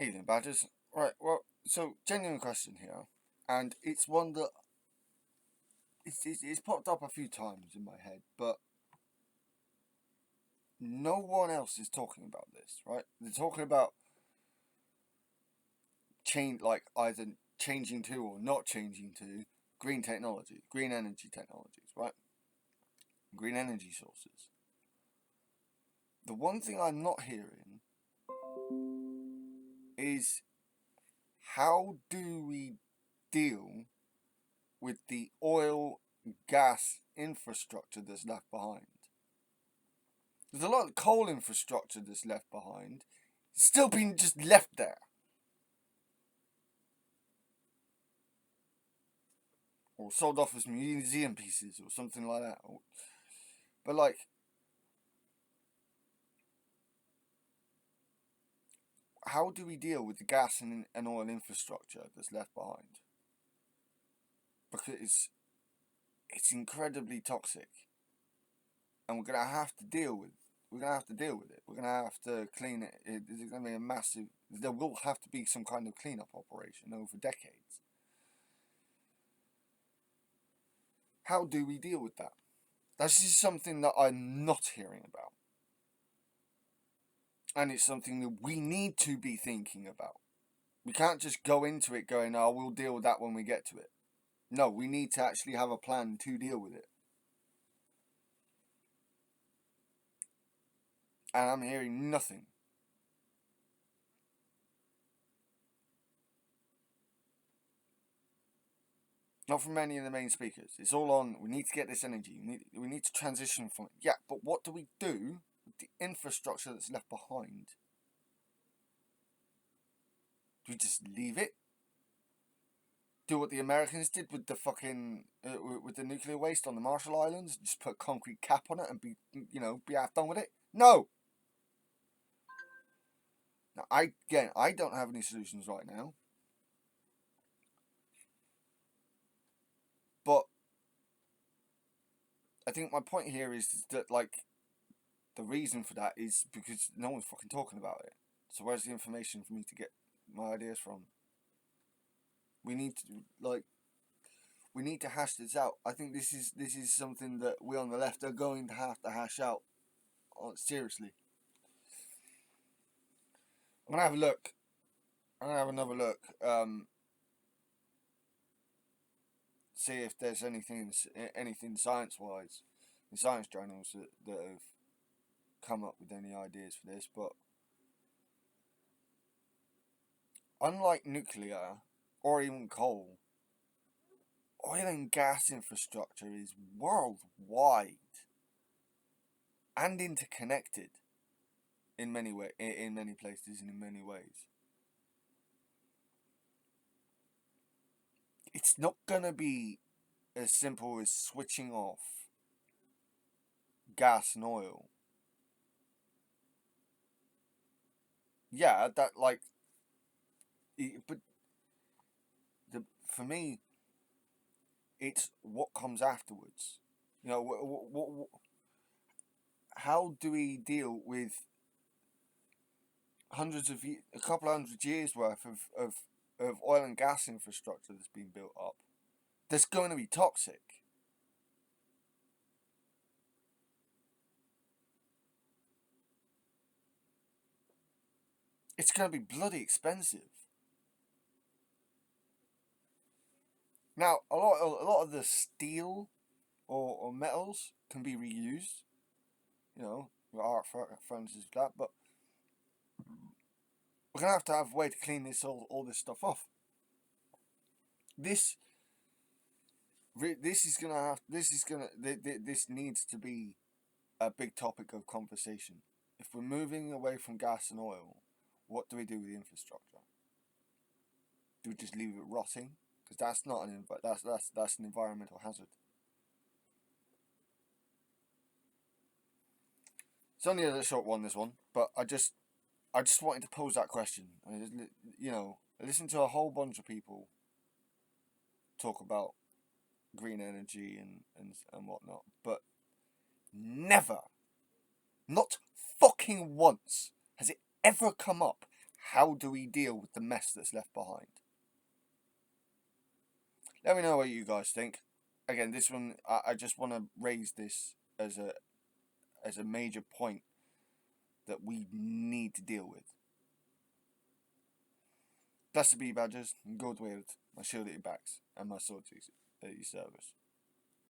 Evening, Badgers. Right, well, so genuine question here, and it's one that it's popped up a few times in my head, but no one else is talking about this, right? They're talking about like either changing to or not changing to green technology, green energy technologies, right? Green energy sources. The one thing I'm not hearing is how do we deal with the oil gas infrastructure that's left behind? There's a lot of coal infrastructure that's left behind. It's still being just left there. Or sold off as museum pieces or something like that. But like, how do we deal with the gas and oil infrastructure that's left behind? Because it's incredibly toxic. And we're gonna have to deal with we're gonna have to deal with it. We're gonna have to clean it. There's gonna be a massive there will have to be some kind of cleanup operation over decades. How do we deal with that? This is something that I'm not hearing about. And it's something that we need to be thinking about. We can't just go into it going, oh, we'll deal with that when we get to it. No, we need to actually have a plan to deal with it. And I'm hearing nothing. Not from many of the main speakers. It's all on, we need to get this energy. We need to transition from it. Yeah, but what do we do with the infrastructure that's left behind? Do we just leave it? Do what the Americans did with the fucking with the nuclear waste on the Marshall Islands? Just put a concrete cap on it and be half done with it? No. Now, I don't have any solutions right now, but I think my point here is that like the reason for that is because no one's fucking talking about it. So where's the information for me to get my ideas from? We need to we need to hash this out. I think this is something that we on the left are going to have to hash out seriously. I'm gonna have a look. I'm gonna have another look. See if there's anything science wise in science journals that have come up with any ideas for this. But unlike nuclear or even coal, oil and gas infrastructure is worldwide and interconnected in many places and in many ways. It's not gonna be as simple as switching off gas and oil. Yeah, that like, but for me, it's what comes afterwards. You know, how do we deal with a couple of hundred years worth of oil and gas infrastructure that's been built up? That's going to be toxic. It's going to be bloody expensive. Now, a lot of the steel or metals can be reused. You know, art furnaces like that, but we're gonna have to have a way to clean all this stuff off. This this needs to be a big topic of conversation. If we're moving away from gas and oil, what do we do with the infrastructure? Do we just leave it rotting? Because that's not that's an environmental hazard. It's only a short one, this one, but I just wanted to pose that question. I listened to a whole bunch of people talk about green energy and whatnot, but never, not fucking once, has it ever come up How do we deal with the mess that's left behind? Let me know what you guys think. Again, this one, I just want to raise this as a major point that we need to deal with. Blessed be Badgers, and God wield my shield at your backs, and my sword at your service.